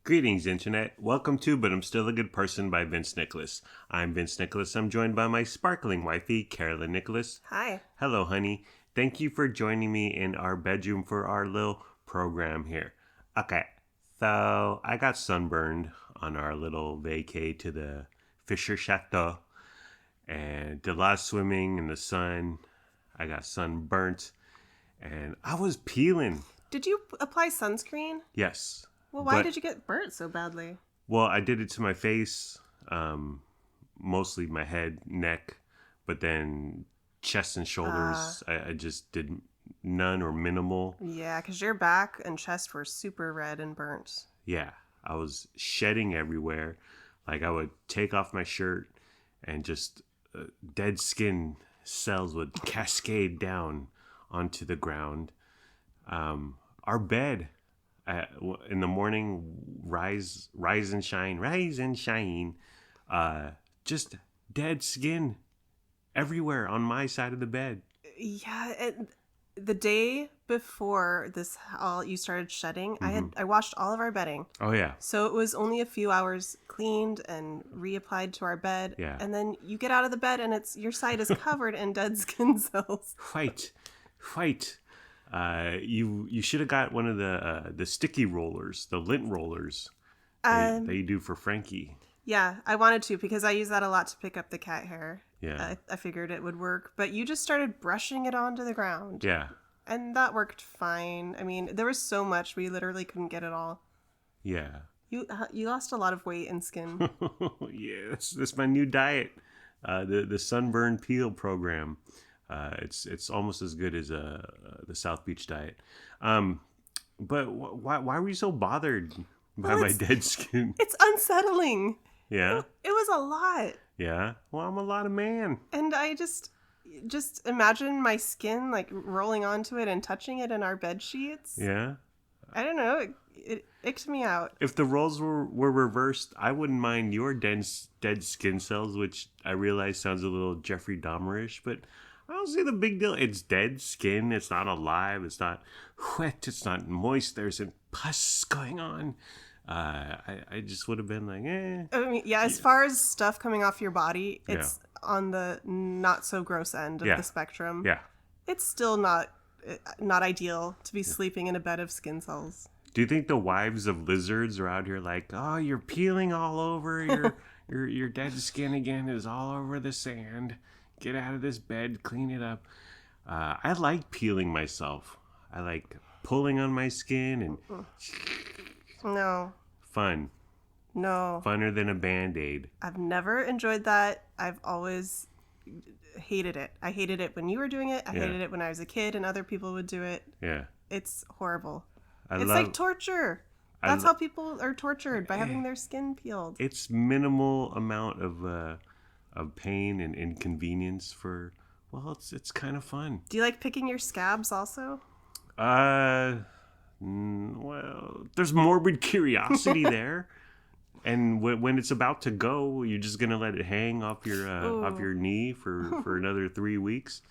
Greetings, Internet. Welcome to But I'm Still a Good Person by Vince Nicholas. I'm Vince Nicholas. I'm joined by my sparkling wifey, Carolyn Nicholas. Hi. Hello, honey. Thank you for joining me in our bedroom for our little program here. Okay, so I got sunburned on our little vacay to the Fisher Chateau and did a lot of swimming in the sun. I got sunburnt and I was peeling. Did you apply sunscreen? Yes. Well, why did you get burnt so badly? Well, I did it to my face, mostly my head, neck, but then chest and shoulders, I just did none or minimal. Yeah, because your back and chest were super red and burnt. Yeah, I was shedding everywhere. Like I would take off my shirt and just dead skin cells would cascade down onto the ground. Our bed... in the morning, rise and shine. Just dead skin everywhere on my side of the bed. Yeah, the day before you started shedding, I washed all of our bedding. Oh yeah. So it was only a few hours cleaned and reapplied to our bed. Yeah. And then you get out of the bed and your side is covered in dead skin cells. Fight. You should have got one of the sticky rollers, the lint rollers that you do for Frankie. Yeah, I wanted to because I use that a lot to pick up the cat hair. Yeah. I figured it would work, but you just started brushing it onto the ground. Yeah. And that worked fine. I mean, there was so much, we literally couldn't get it all. Yeah. You lost a lot of weight and skin. Yeah, that's my new diet, the sunburn peel program. It's almost as good as the South Beach diet. But why were you so bothered by my dead skin? It's unsettling. Yeah? It was a lot. Yeah? Well, I'm a lot of man. And I just imagine my skin like rolling onto it and touching it in our bed sheets. Yeah? I don't know. It icked me out. If the roles were reversed, I wouldn't mind your dead skin cells, which I realize sounds a little Jeffrey Dahmer-ish, but I don't see the big deal. It's dead skin. It's not alive. It's not wet. It's not moist. There's a pus going on. I just would have been like, eh. I mean, yeah, as far as stuff coming off your body, it's on the not so gross end of the spectrum. Yeah. It's still not ideal to be sleeping in a bed of skin cells. Do you think the wives of lizards are out here like, oh, you're peeling all over your dead skin again is all over the sand. Get out of this bed, clean it up. I like peeling myself. I like pulling on my skin and No. Fun. No. Funner than a Band-Aid. I've never enjoyed that. I've always hated it. I hated it when you were doing it. I hated it when I was a kid and other people would do it. Yeah. It's horrible. It's like torture. That's how people are tortured, by having their skin peeled. It's minimal amount of pain and inconvenience for, well, it's kind of fun. Do you like picking your scabs also? Well, there's morbid curiosity there. And when it's about to go, you're just going to let it hang off your knee for another 3 weeks.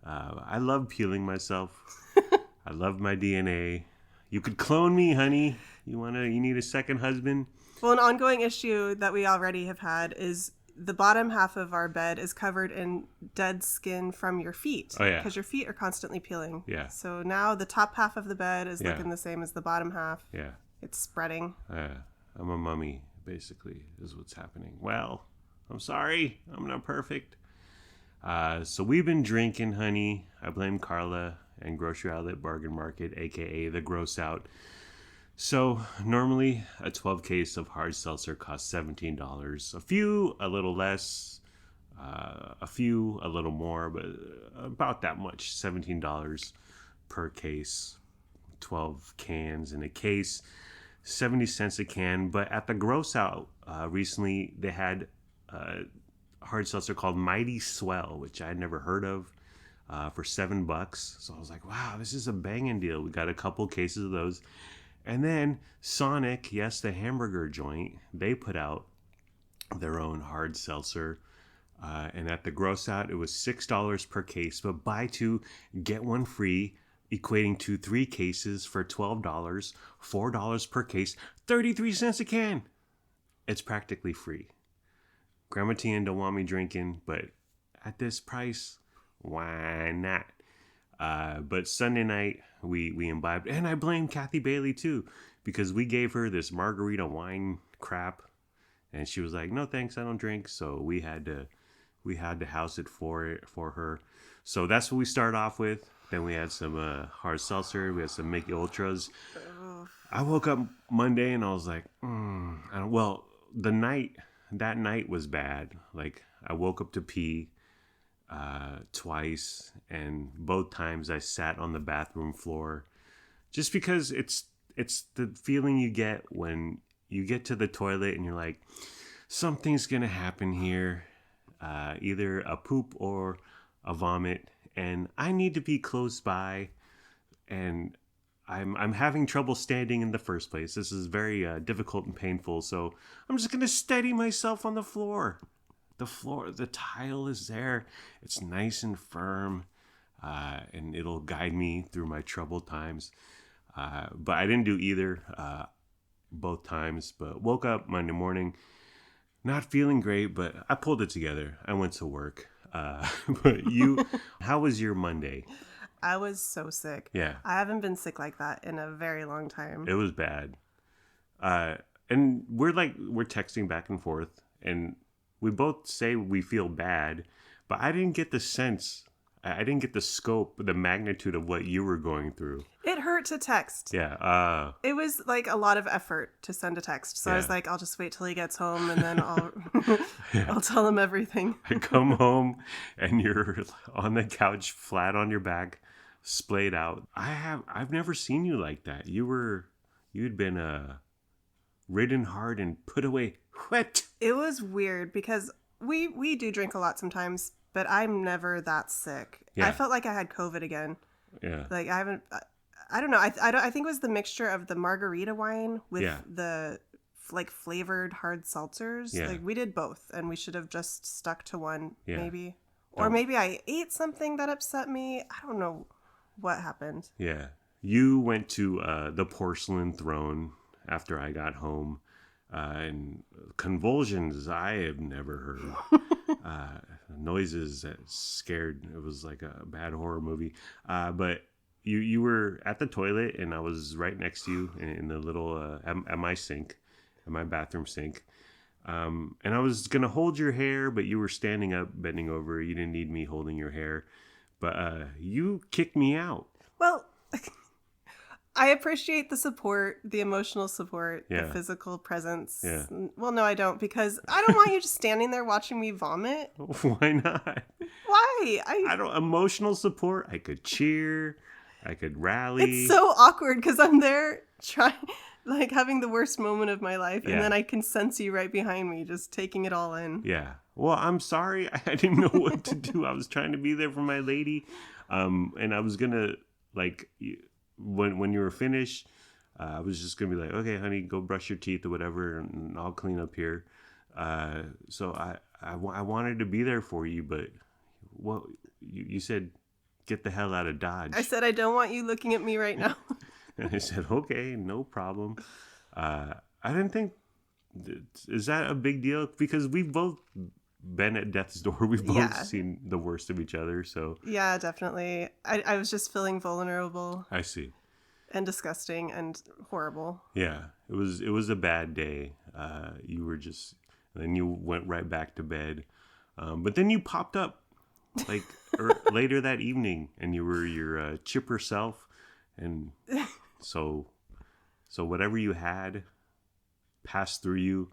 I love peeling myself. I love my DNA. You could clone me, honey. You need a second husband? Well, an ongoing issue that we already have had is the bottom half of our bed is covered in dead skin from your feet. Oh, yeah. Because your feet are constantly peeling. Yeah. So now the top half of the bed is looking the same as the bottom half. Yeah. It's spreading. I'm a mummy, basically, is what's happening. Well, I'm sorry. I'm not perfect. So we've been drinking, honey. I blame Carla and Grocery Outlet Bargain Market, a.k.a. the Gross Out. So normally a 12 case of hard seltzer costs $17. A few a little less, a few a little more, but about that much, $17 per case. 12 cans in a case, 70 cents a can. But at the Gross Out recently, they had hard seltzer called Mighty Swell, which I had never heard of, for $7. So I was like, wow, this is a banging deal. We got a couple cases of those. And then Sonic, yes, the hamburger joint, they put out their own hard seltzer. And at the Gross Out, it was $6 per case. But buy two, get one free. equating to 3 cases for $12, $4 per case, 33 cents a can. It's practically free. Grandma Tian don't want me drinking, but at this price, why not? But Sunday night, we imbibed, and I blame Kathy Bailey too, because we gave her this margarita wine crap, and she was like, "No thanks, I don't drink." So we had to house it for her. So that's what we started off with. Then we had some hard seltzer. We had some Mickey Ultras. I woke up Monday and I was like, well, that night was bad. Like I woke up to pee twice, and both times I sat on the bathroom floor, just because it's the feeling you get when you get to the toilet and you're like, something's gonna happen here, either a poop or a vomit, and I need to be close by, and I'm having trouble standing in the first place. This is very difficult and painful, so I'm just gonna steady myself on the floor. The tile is there. It's nice and firm, and it'll guide me through my troubled times. But I didn't do either both times, but woke up Monday morning not feeling great, but I pulled it together. I went to work. But how was your Monday? I was so sick. Yeah. I haven't been sick like that in a very long time. It was bad. And we're texting back and forth, and we both say we feel bad, but I didn't get the sense. I didn't get the scope, the magnitude of what you were going through. It hurt to text. Yeah. It was like a lot of effort to send a text. So I was like, I'll just wait till he gets home and then I'll tell him everything. I come home and you're on the couch, flat on your back, splayed out. I've never seen you like that. You'd been ridden hard and put away wet. It was weird because we do drink a lot sometimes, but I'm never that sick. Yeah. I felt like I had COVID again. Yeah. Like I don't know. I think it was the mixture of the margarita wine with the like flavored hard seltzers. Yeah. Like we did both, and we should have just stuck to one, maybe. Don't. Or maybe I ate something that upset me. I don't know what happened. Yeah. You went to the porcelain throne after I got home, and convulsions I have never heard. Noises that scared. It was like a bad horror movie. But you were at the toilet, and I was right next to you in the little at my sink, at my bathroom sink. And I was gonna hold your hair, but you were standing up, bending over. You didn't need me holding your hair, but you kicked me out. Well, I appreciate the support, the emotional support, the physical presence. Yeah. Well, no, I don't, because I don't want you just standing there watching me vomit. Why not? Why? I don't. Emotional support. I could cheer. I could rally. It's so awkward because I'm there trying, like having the worst moment of my life, and then I can sense you right behind me, just taking it all in. Yeah. Well, I'm sorry. I didn't know what to do. I was trying to be there for my lady, and I was gonna like. When you were finished, I was just gonna be like, okay, honey, go brush your teeth or whatever, and I'll clean up here. So I wanted to be there for you, but you said, get the hell out of Dodge. I said, I don't want you looking at me right now. And I said, okay, no problem. I didn't think, is that a big deal? Because we've both been at death's door. We've both seen the worst of each other. So yeah, definitely. I was just feeling vulnerable. I see. And disgusting and horrible. Yeah, it was a bad day. You were just, then you went right back to bed. But then you popped up like later that evening, and you were your chipper self, and so whatever you had passed through you.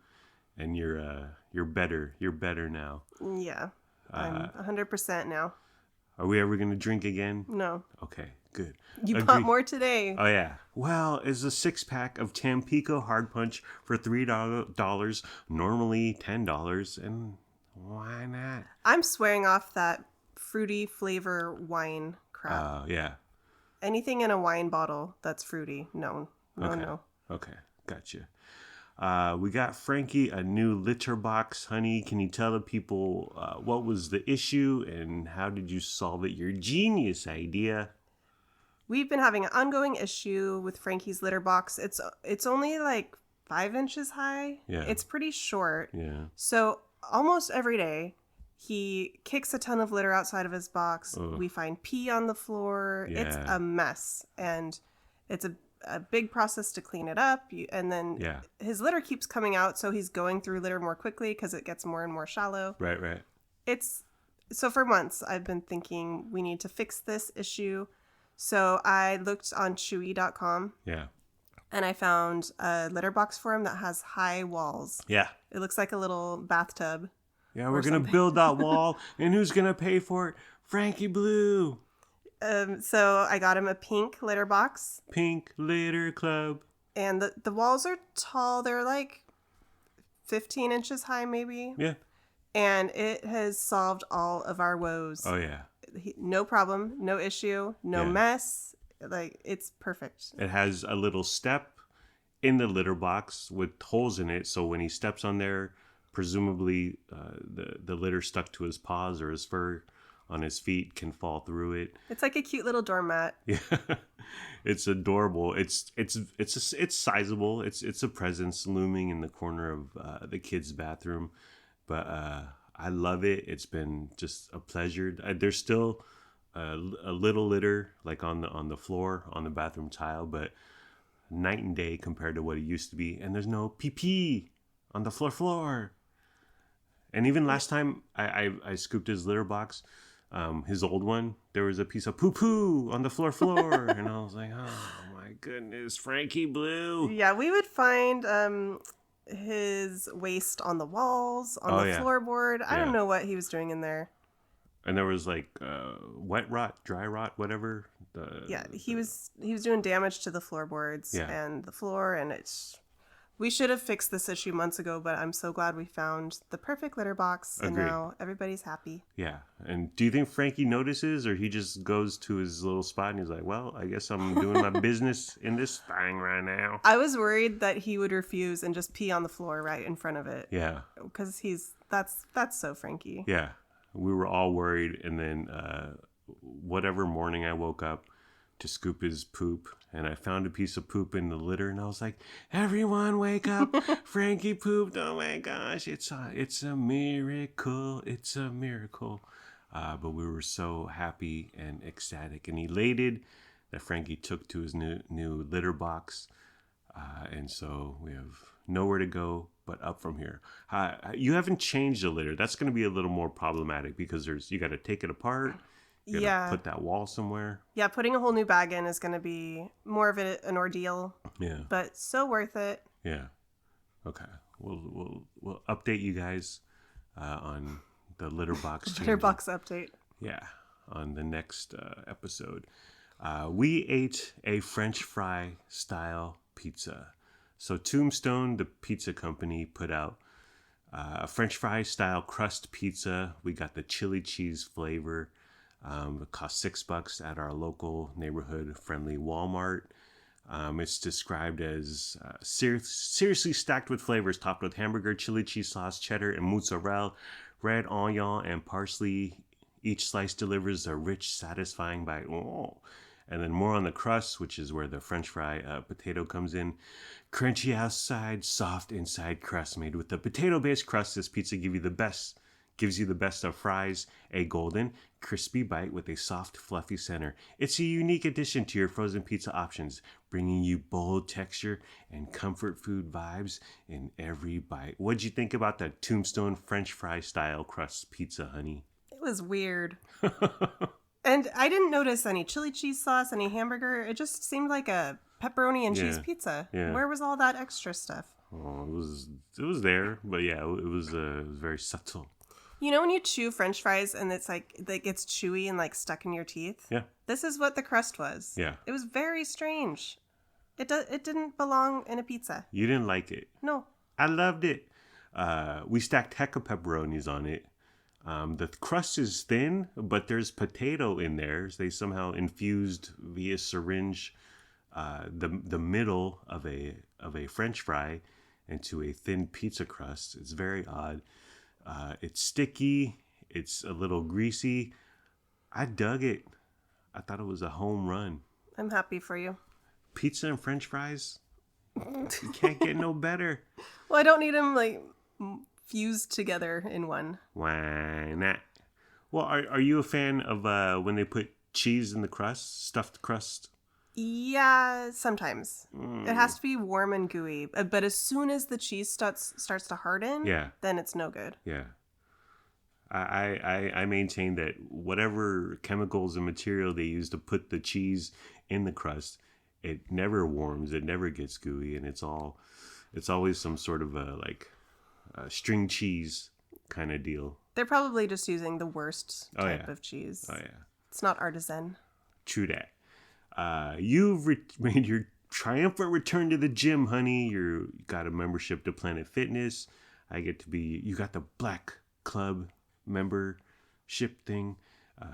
And you're better. You're better now. Yeah, I'm 100% now. Are we ever gonna drink again? No. Okay, good. You bought more today. Oh yeah. Well, it's a 6-pack of Tampico Hard Punch for $3, normally $10, and why not? I'm swearing off that fruity flavor wine crap. Yeah. Anything in a wine bottle that's fruity, no. Okay, gotcha. We got Frankie a new litterbox. Honey, can you tell the people what was the issue and how did you solve it? Your genius idea. we've been having an ongoing issue with Frankie's litter box. It's only like 5 inches high. Yeah. It's pretty short. Yeah. So almost every day, he kicks a ton of litter outside of his box. Ugh. We find pee on the floor. Yeah. It's a mess. And it's a big process to clean it up. And then his litter keeps coming out, so he's going through litter more quickly because it gets more and more shallow. Right. So for months, I've been thinking we need to fix this issue. So I looked on Chewy.com. Yeah. And I found a litter box for him that has high walls. Yeah. It looks like a little bathtub. Yeah, we're going to build that wall. And who's going to pay for it? Frankie Blue. So I got him a pink litter box. Pink Litter Club. And the walls are tall. They're like 15 inches high, maybe. Yeah. And it has solved all of our woes. Oh, yeah. No problem. No issue. No mess. Like, it's perfect. It has a little step in the litter box with holes in it. So when he steps on there, presumably the litter stuck to his paws or his fur on his feet can fall through it. It's like a cute little doormat. Yeah, it's adorable. It's sizable. It's a presence looming in the corner of the kids' bathroom, but I love it. It's been just a pleasure. There's still a little litter like on the floor on the bathroom tile, but night and day compared to what it used to be. And there's no pee on the floor. And even last time I scooped his litter box, his old one, there was a piece of poo on the floor. And I was like, oh my goodness, Frankie Blue. Yeah, we would find his waste on the walls, on the floorboard. I don't know what he was doing in there. And there was like wet rot, dry rot, whatever. He was doing damage to the floorboards and the floor, and we should have fixed this issue months ago, but I'm so glad we found the perfect litter box, and now everybody's happy. Yeah. And do you think Frankie notices, or he just goes to his little spot and he's like, well, I guess I'm doing my business in this thing right now? I was worried that he would refuse and just pee on the floor right in front of it. Yeah. Because that's so Frankie. Yeah. We were all worried, and then whatever morning I woke up to scoop his poop, and I found a piece of poop in the litter, and I was like, everyone wake up, Frankie pooped, oh my gosh, it's a miracle, it's a miracle. But we were so happy and ecstatic and elated that Frankie took to his new litter box, and so we have nowhere to go but up from here. You haven't changed the litter. That's going to be a little more problematic because you got to take it apart. You gotta put that wall somewhere. Yeah, putting a whole new bag in is going to be more of an ordeal. Yeah, but so worth it. Yeah. Okay, we'll update you guys on the litter box. Litter box update. Yeah, on the next episode. We ate a French fry style pizza. So Tombstone, the pizza company, put out a French fry style crust pizza. We got the chili cheese flavor. It cost $6 at our local neighborhood friendly Walmart. It's described as seriously stacked with flavors, topped with hamburger, chili cheese sauce, cheddar, and mozzarella, red onion, and parsley. Each slice delivers a rich, satisfying bite. Oh. And then more on the crust, which is where the French fry potato comes in. Crunchy outside, soft inside crust made with the potato-based crust. This pizza gives you the best of fries, a golden, crispy bite with a soft, fluffy center. It's a unique addition to your frozen pizza options, bringing you bold texture and comfort food vibes in every bite. What'd you think about the Tombstone French fry style crust pizza, honey? It was weird. And I didn't notice any chili cheese sauce, any hamburger. It just seemed like a pepperoni and cheese pizza. Yeah. Where was all that extra stuff? Oh, it was there, but yeah, it was very subtle. You know when you chew French fries and it's like it gets chewy and like stuck in your teeth? Yeah. This is what the crust was. Yeah. It was very strange. It didn't belong in a pizza. You didn't like it? No. I loved it. We stacked heck of pepperonis on it. The crust is thin, but there's potato in there. They somehow infused via syringe the middle of a French fry into a thin pizza crust. It's very odd. It's sticky. It's a little greasy. I dug it. I thought it was a home run. I'm happy for you. Pizza and French fries? You can't get no better. Well, I don't need them like fused together in one. Why not? Well, are you a fan of when they put cheese in the crust, stuffed crust? Yeah, sometimes. It has to be warm and gooey. But as soon as the cheese starts to harden, then it's no good. Yeah. I maintain that whatever chemicals and material they use to put the cheese in the crust, it never warms, it never gets gooey, and it's always some sort of a string cheese kind of deal. They're probably just using the worst type of cheese. Oh yeah. It's not artisan. True that. You've made your triumphant return to the gym, honey. You got a membership to Planet Fitness. You got the Black Club membership thing.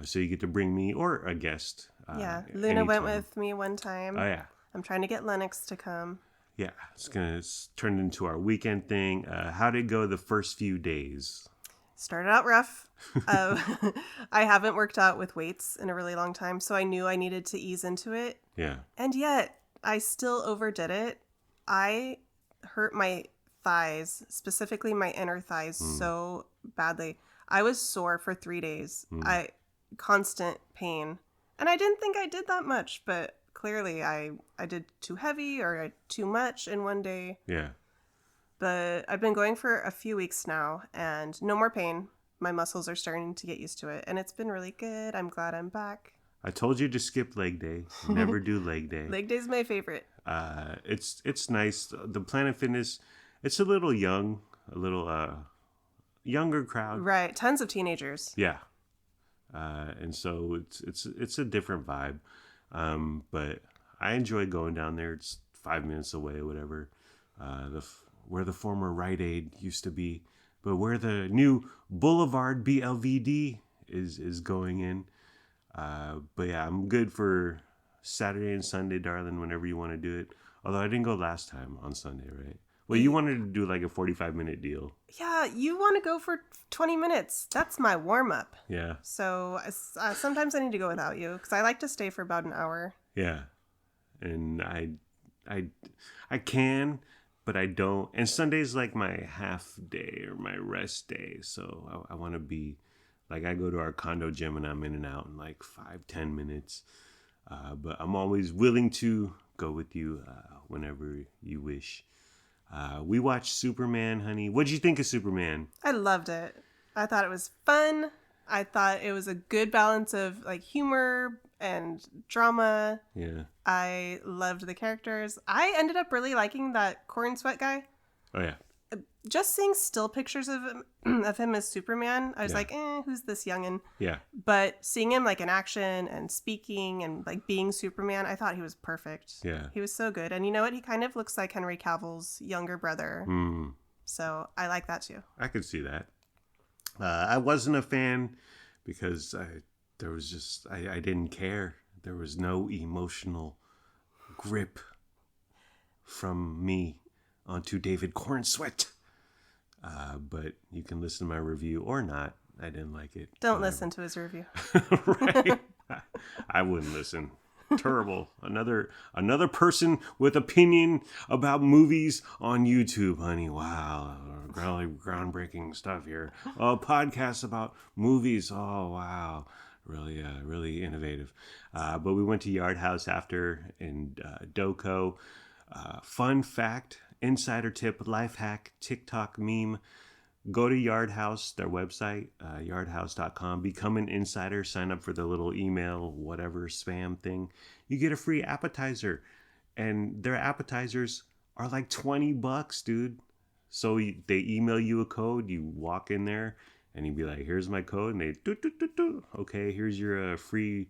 So you get to bring me or a guest. Yeah. Luna went with me one time. Oh, yeah. I'm trying to get Lennox to come. Yeah. It's going to turn into our weekend thing. How did it go the first few days? Started out rough. I haven't worked out with weights in a really long time, so I knew I needed to ease into it. Yeah. And yet, I still overdid it. I hurt my thighs, specifically my inner thighs, so badly. I was sore for 3 days. Constant pain. And I didn't think I did that much, but clearly I did too heavy or too much in one day. Yeah. But I've been going for a few weeks now and no more pain. My muscles are starting to get used to it and it's been really good. I'm glad I'm back. I told you to skip leg day. Never do leg day. Leg day's my favorite. It's nice. The Planet Fitness, it's a little young, a little younger crowd. Right. Tons of teenagers. Yeah. And so it's a different vibe. But I enjoy going down there. It's 5 minutes away or whatever. Where the former Rite Aid used to be, but where the new Boulevard BLVD is going in. But yeah, I'm good for Saturday and Sunday, darling, whenever you want to do it. Although I didn't go last time on Sunday, right? Well, you wanted to do like a 45-minute deal. Yeah, you want to go for 20 minutes. That's my warm-up. Yeah. So sometimes I need to go without you because I like to stay for about an hour. Yeah. And I can, but I don't. And Sunday's like my half day or my rest day. So I want to be, like I go to our condo gym and I'm in and out in like 5-10 minutes. But I'm always willing to go with you whenever you wish. We watched Superman, honey. What'd you think of Superman? I loved it. I thought it was fun. I thought it was a good balance of like humor and drama. Yeah. I loved the characters. I ended up really liking that corn sweat guy. Oh, yeah. Just seeing still pictures of him as Superman, I was like, who's this youngin'? Yeah. But seeing him like in action and speaking and like being Superman, I thought he was perfect. Yeah. He was so good. And you know what? He kind of looks like Henry Cavill's younger brother. So I like that too. I could see that. I wasn't a fan because I didn't care. There was no emotional grip from me onto David Cornsweat. But you can listen to my review or not. I didn't like it. Don't listen to his review. Right? I wouldn't listen. Terrible. Another person with opinion about movies on YouTube, honey. Wow. Groundbreaking stuff here. Oh, podcasts about movies. Oh, wow. Really innovative. But we went to Yard House after in Doco. Fun fact, insider tip, life hack, TikTok meme. Go to Yard House, their website, yardhouse.com. Become an insider. Sign up for the little email, whatever, spam thing. You get a free appetizer. And their appetizers are like $20, dude. So they email you a code. You walk in there and you'd be like, here's my code. And they do. Okay, here's your free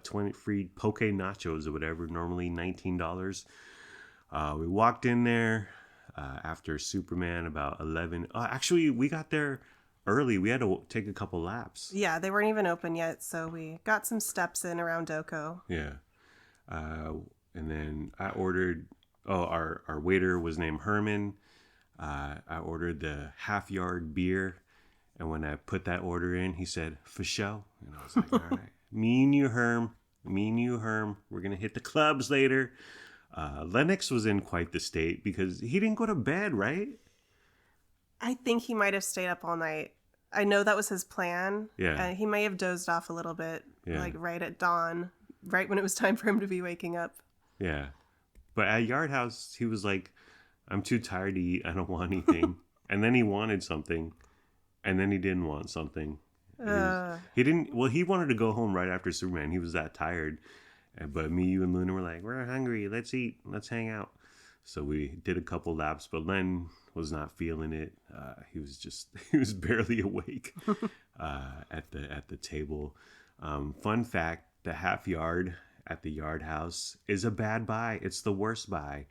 20 free poke nachos or whatever. Normally $19. We walked in there after Superman about 11. Actually, we got there early. We had to take a couple laps. Yeah, they weren't even open yet, so we got some steps in around Doco. Yeah. And then I ordered, our waiter was named Herman. I ordered the half-yard beer. And when I put that order in, he said, for show. And I was like, all right. Me and you, Herm. Me and you, Herm, we're going to hit the clubs later. Lennox was in quite the state because he didn't go to bed, right? I think he might have stayed up all night. I know that was his plan. Yeah. He may have dozed off a little bit, Yeah. like right at dawn, right when it was time for him to be waking up. Yeah. But at Yard House, he was like, I'm too tired to eat. I don't want anything. And then he wanted something. And then he didn't want something. He didn't. Well, he wanted to go home right after Superman. He was that tired. But me, you, and Luna were like, we're hungry. Let's eat. Let's hang out. So we did a couple laps. But Len was not feeling it. He was barely awake at the table. Fun fact, the half yard at the Yard House is a bad buy. It's the worst buy.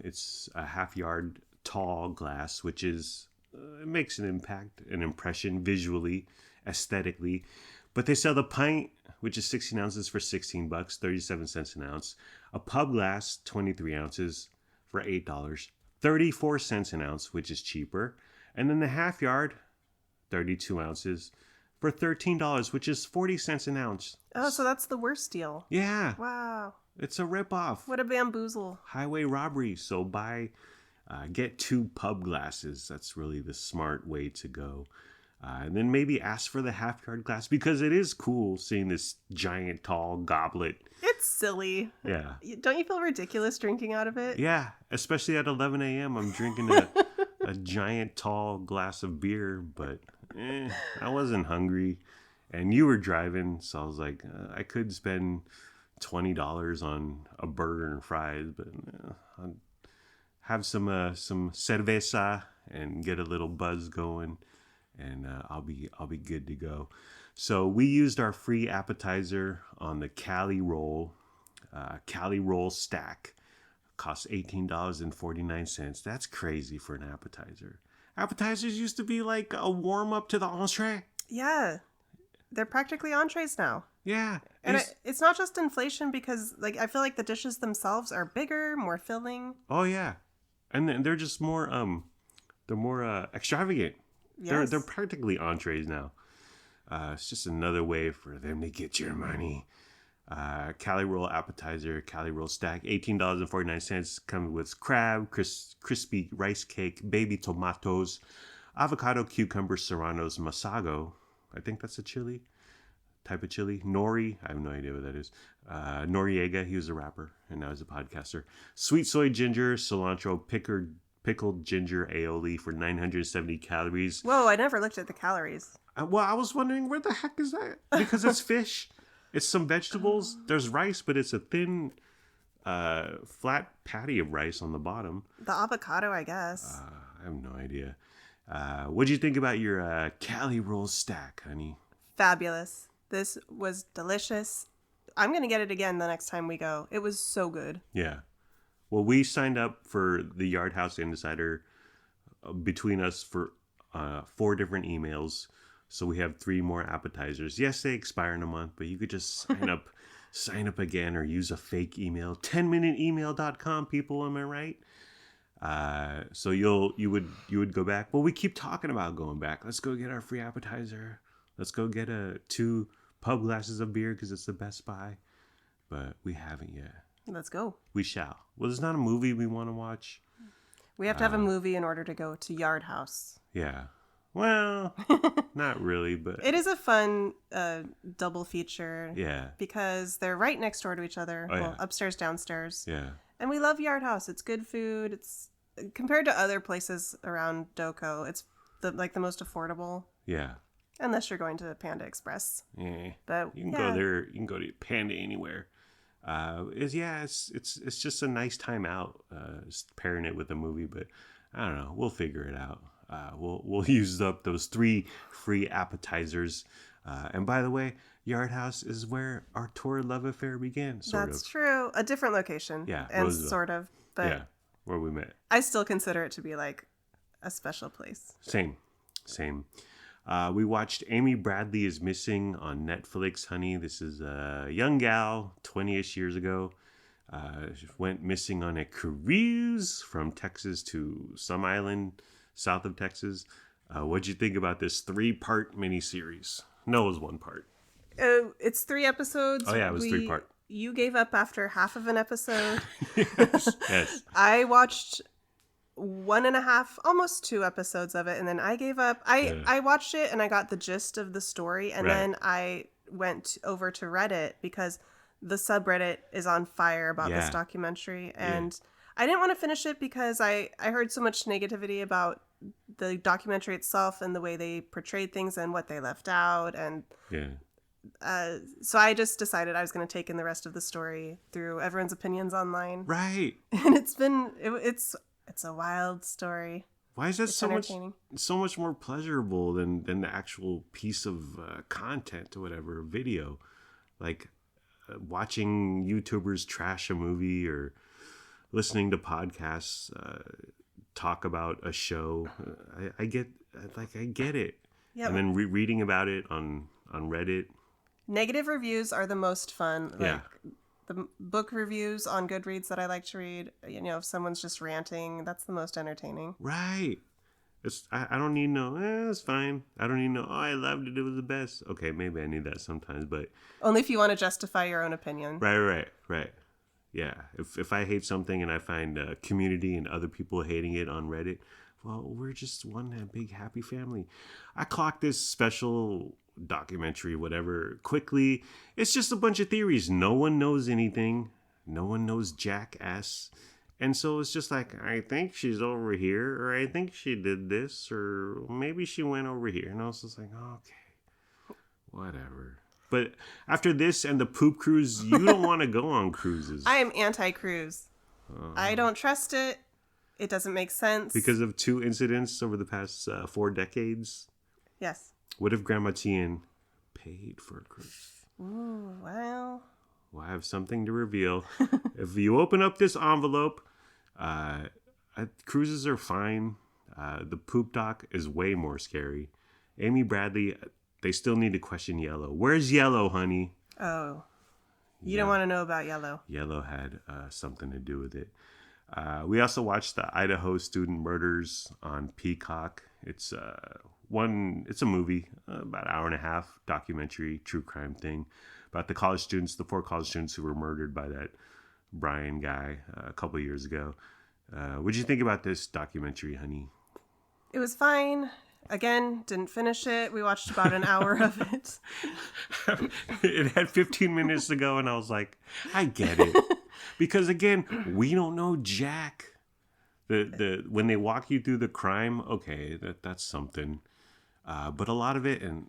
It's a half yard tall glass, which is it makes an impact, an impression visually, aesthetically. But they sell the pint, which is 16 ounces for $16, 37 cents an ounce. A pub glass, 23 ounces for $8, 34 cents an ounce, which is cheaper. And then the half yard, 32 ounces for $13, which is 40 cents an ounce. Oh, so that's the worst deal. Yeah. Wow. It's a ripoff. What a bamboozle. Highway robbery. So get 2 pub glasses. That's really the smart way to go. And then maybe ask for the half-yard glass because it is cool seeing this giant, tall goblet. It's silly. Yeah. Don't you feel ridiculous drinking out of it? Yeah, especially at 11 a.m. I'm drinking a giant, tall glass of beer, but I wasn't hungry. And you were driving, so I was like, I could spend $20 on a burger and fries, but I'll have some cerveza and get a little buzz going, and I'll be good to go. So we used our free appetizer on the Cali roll. Cali roll stack costs $18.49. That's crazy for an appetizer. Appetizers used to be like a warm up to the entree. Yeah, they're practically entrees now. Yeah, and it's not just inflation because like I feel like the dishes themselves are bigger, more filling. Oh yeah, and they're just more extravagant. Yes. They're practically entrees now. It's just another way for them to get your money. Cali roll appetizer, Cali roll stack, $18.49. Comes with crab, crispy rice cake, baby tomatoes, avocado, cucumber, serranos, masago. I think that's a chili. Type of chili. Nori. I have no idea what that is. Noriega. He was a rapper and now he's a podcaster. Sweet soy ginger, cilantro, pickled ginger aioli for 970 calories. Whoa, I never looked at the calories. Well, I was wondering where the heck is that? Because it's fish. It's some vegetables. There's rice, but it's a thin, flat patty of rice on the bottom. The avocado, I guess. I have no idea. What'd you think about your Cali roll stack, honey? Fabulous. This was delicious. I'm going to get it again the next time we go. It was so good. Yeah. Well, we signed up for the Yard House Insider between us for 4 different emails. So we have 3 more appetizers. Yes, they expire in a month, but you could just sign up again or use a fake email. 10minuteemail.com, people, am I right? So you would go back. Well, we keep talking about going back. Let's go get our free appetizer. Let's go get 2 pub glasses of beer because it's the best buy. But we haven't yet. Let's go. We shall. Well, there's not a movie we want to watch. We have to have a movie in order to go to Yard House. Yeah. Well, not really, but... It is a fun double feature. Yeah. Because they're right next door to each other. Oh, well, upstairs, downstairs. Yeah. And we love Yard House. It's good food. It's compared to other places around Doco, it's the most affordable. Yeah. Unless you're going to Panda Express. Yeah. But you can go there. You can go to Panda anywhere. It's just a nice time out. Just pairing it with a movie, but I don't know. We'll figure it out. We'll use up those 3 free appetizers. And by the way, Yard House is where our tour love affair began. That's true. A different location. Yeah. And Roseville. sort of. But yeah. Where we met. I still consider it to be like a special place. Same. We watched Amy Bradley is Missing on Netflix, honey. This is a young gal, 20-ish years ago. She went missing on a cruise from Texas to some island south of Texas. What'd you think about this 3-part miniseries? No, it was 1 part. It's 3 episodes. Oh yeah, it was 3-part. You gave up after half of an episode. Yes. I watched 1.5, almost 2 episodes of it, and then I gave up. I watched it and I got the gist of the story, and then I went over to Reddit because the subreddit is on fire about this documentary, and I didn't want to finish it because I heard so much negativity about the documentary itself and the way they portrayed things and what they left out, and so I just decided I was going to take in the rest of the story through everyone's opinions online. Right. And it's a wild story. Why is that so much more pleasurable than the actual piece of content or whatever, video? Like watching YouTubers trash a movie or listening to podcasts talk about a show. I get it. Yep. And then reading about it on Reddit. Negative reviews are the most fun. Like, the book reviews on Goodreads that I like to read, if someone's just ranting, that's the most entertaining. Right. I don't need it's fine. I don't need I loved it. It was the best. Okay, maybe I need that sometimes, but... Only if you want to justify your own opinion. Right. Yeah. If I hate something and I find a community and other people hating it on Reddit, well, we're just one big happy family. I clocked this special documentary, whatever, quickly. It's just a bunch of theories. No one knows anything. No one knows jackass. And so it's just like, I think she's over here, or I think she did this, or maybe she went over here. And I was just like, okay, whatever. But after this and the poop cruise, you don't want to go on cruises. I am anti-cruise. I don't trust it. It doesn't make sense. Because of 2 incidents over the past 4 decades? Yes. What if Grandma Tien paid for a cruise? Ooh, well... Well, I have something to reveal. If you open up this envelope, cruises are fine. The poop doc is way more scary. Amy Bradley, they still need to question Yellow. Where's Yellow, honey? Oh, you don't want to know about Yellow. Yellow had something to do with it. We also watched the Idaho student murders on Peacock. It's a movie, about an hour and a half, documentary, true crime thing about the 4 college students who were murdered by that Brian guy a couple years ago. What did you think about this documentary, honey? It was fine. Again, didn't finish it. We watched about an hour of it. It had 15 minutes to go, and I was like, I get it. Because, again, we don't know jack. When they walk you through the crime, okay, that's something. But a lot of it, and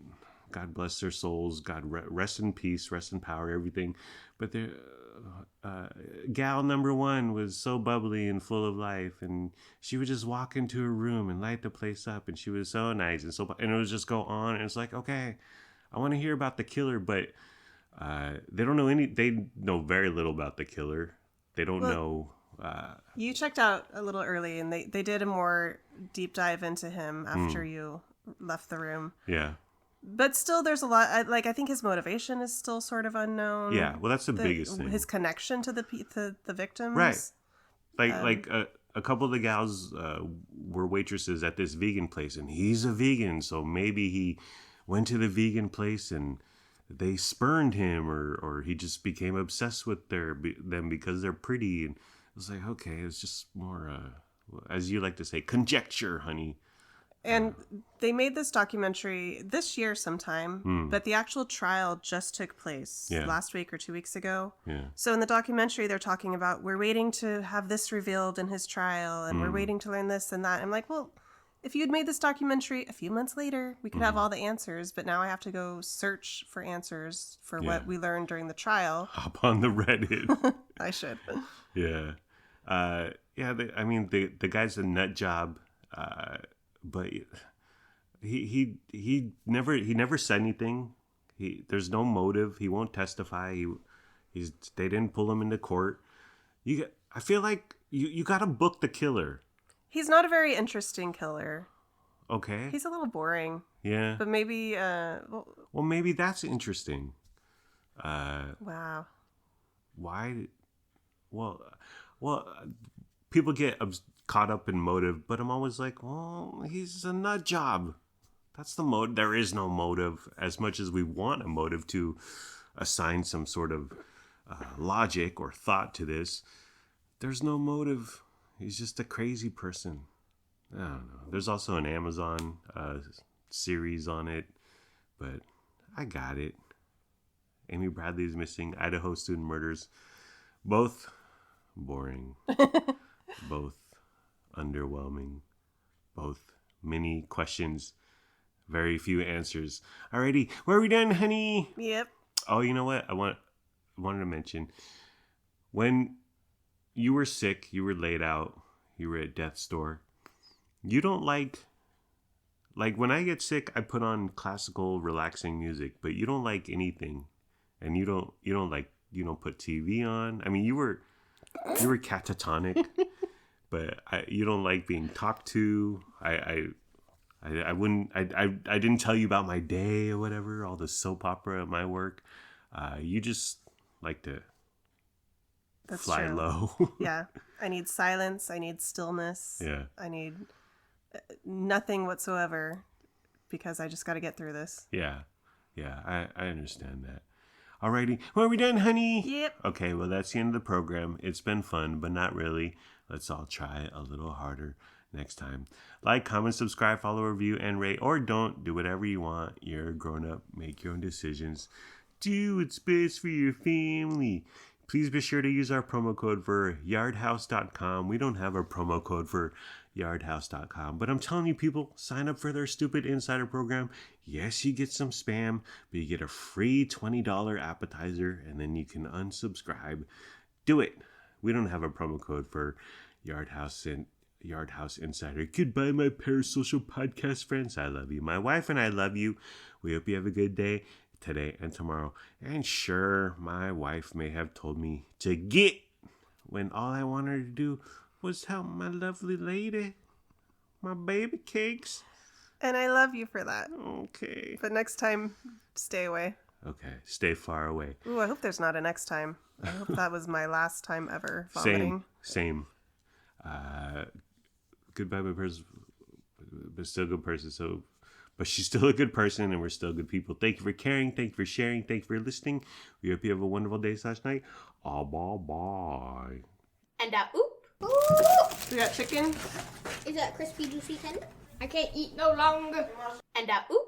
God bless their souls, God rest in peace, rest in power, everything. But gal number 1 was so bubbly and full of life, and she would just walk into a room and light the place up, and she was so nice and it would just go on, and it's like, okay, I want to hear about the killer, but they know very little about the killer. They don't know. You checked out a little early, and they did a more deep dive into him after you left the room. Yeah. But still, there's a lot. I think his motivation is still sort of unknown. Yeah, well, that's the biggest thing. His connection to the victims. Right. Like a couple of the gals were waitresses at this vegan place, and he's a vegan, so maybe he went to the vegan place and they spurned him, or he just became obsessed with them because they're pretty. And it was like, okay, it's just more, as you like to say, conjecture, honey. And they made this documentary this year sometime, but the actual trial just took place last week or 2 weeks ago. Yeah. So in the documentary, they're talking about, we're waiting to have this revealed in his trial, and we're waiting to learn this and that. I'm like, well, if you'd made this documentary a few months later, we could have all the answers, but now I have to go search for answers for what we learned during the trial. Hop on the Reddit. I should. Yeah. The guy's a nut job. But he never said anything. There's no motive. He won't testify. They didn't pull him into court. I feel like you got to book the killer. He's not a very interesting killer. Okay. He's a little boring. Yeah. But maybe well, maybe that's interesting. Wow. Why? Well, people get caught up in motive, but I'm always like, well, he's a nut job. That's the mode. There is no motive, as much as we want a motive to assign some sort of logic or thought to this. There's no motive. He's just a crazy person. I don't know. There's also an Amazon series on it, but I got it. Amy Bradley's Missing, Idaho Student Murders. Both boring. Both underwhelming. Both many questions. Very few answers. Alrighty, where are we done, honey? Yep. Oh, you know what? I wanted to mention. When you were sick, you were laid out, you were at death's door. You don't like when I get sick, I put on classical, relaxing music, but you don't like anything, and you don't put TV on. I mean, you were catatonic, but you don't like being talked to. I didn't tell you about my day or whatever, all the soap opera at my work. You just like to fly low. Yeah. I need silence. I need stillness. Yeah. I need nothing whatsoever because I just got to get through this. Yeah. Yeah. I understand that. Alrighty. Well, are we done, honey? Yep. Okay. Well, that's the end of the program. It's been fun, but not really. Let's all try a little harder next time. Like, comment, subscribe, follow, review, and rate, or don't. Do whatever you want. You're a grown-up. Make your own decisions. Do what's best for your family. Please be sure to use our promo code for yardhouse.com. We don't have a promo code for yardhouse.com, but I'm telling you, people, sign up for their stupid insider program. Yes, you get some spam, but you get a free $20 appetizer, and then you can unsubscribe. Do it. We don't have a promo code for Yardhouse Insider. Goodbye, my parasocial podcast friends. I love you. My wife and I love you. We hope you have a good day today and tomorrow. And sure, my wife may have told me to get when all I wanted to do was help my lovely lady, my baby cakes. And I love you for that. Okay. But next time, stay away. Okay, stay far away. Ooh, I hope there's not a next time. I hope that was my last time ever vomiting. Same. Goodbye, my person, but still a good person. But she's still a good person, and we're still good people. Thank you for caring. Thank you for sharing. Thank you for listening. We hope you have a wonderful day / night. Bye. And oop. We got chicken. Is that crispy, juicy tender? I can't eat no longer. And oop.